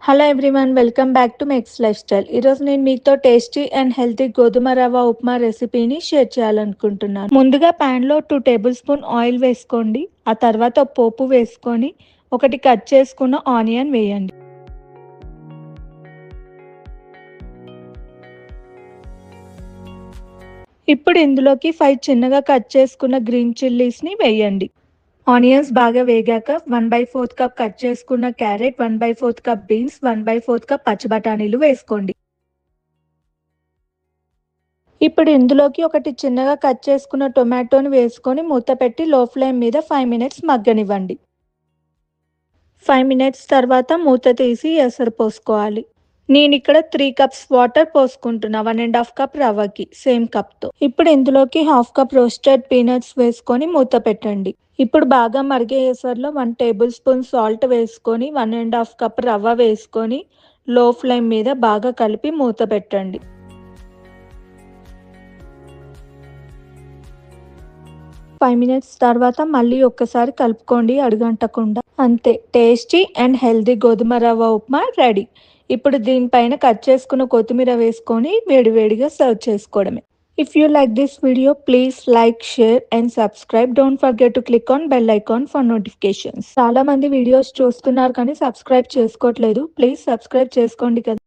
Hello everyone, welcome back to mess life style. ఈరోజు నేను మీతో టేస్టీ అండ్ హెల్తీ గోధుమ రవ్వ ఉప్మా రెసిపీని షేర్ చేయాలనుకుంటున్నాను. ముందుగా ప్యాన్లో 2 టేబుల్ స్పూన్ ఆయిల్ వేసుకోండి. ఆ తర్వాత పోపు వేసుకొని ఒకటి కట్ చేసుకున్న ఆనియన్ వేయండి. ఇప్పుడు ఇందులోకి 5 చిన్నగా కట్ చేసుకున్న గ్రీన్ చిల్లీస్ని వేయండి. ఆనియన్స్ బాగా వేగాక 1/4 కప్ కట్ చేసుకున్న క్యారెట్, 1/4 కప్ బీన్స్, 1/4 కప్ పచ్చి బఠానీలు వేసుకోండి. ఇప్పుడు ఇందులోకి ఒకటి చిన్నగా కట్ చేసుకున్న టొమాటోని వేసుకొని మూత పెట్టి లో ఫ్లేమ్ మీద 5 మినిట్స్ మగ్గనివ్వండి. 5 మినిట్స్ తర్వాత మూత తీసి ఎసరు పోసుకోవాలి. నేను ఇక్కడ 3 కప్స్ వాటర్ పోసుకుంటున్నా, 1.5 కప్ రవ్వకి సేమ్ కప్తో. ఇప్పుడు ఇందులోకి 1/2 కప్ రోస్టెడ్ పీనట్స్ వేసుకొని మూత పెట్టండి. ఇప్పుడు బాగా మరిగే ఎసరులో 1 టేబుల్ స్పూన్ సాల్ట్ వేసుకొని 1.5 కప్ రవ్వ వేసుకొని లో ఫ్లేమ్ మీద బాగా కలిపి మూత పెట్టండి. 5 మినిట్స్ తర్వాత మళ్ళీ ఒక్కసారి కలుపుకోండి అడుగంటకుండా. అంతే, టేస్టీ అండ్ హెల్దీ గోధుమ రవ్వ ఉప్మా రెడీ. ఇప్పుడు దీనిపైన కట్ చేసుకున్న కొత్తిమీర వేసుకొని వేడివేడిగా సర్వ్ చేసుకోవడమే. If you like this video, please like, share and subscribe. Don't forget to click on bell icon for notifications. చాలా మంది వీడియోస్ చూస్తున్నారు కానీ సబ్స్క్రైబ్ చేసుకోవట్లేదు. ప్లీజ్ సబ్స్క్రైబ్ చేసుకోండి కదా.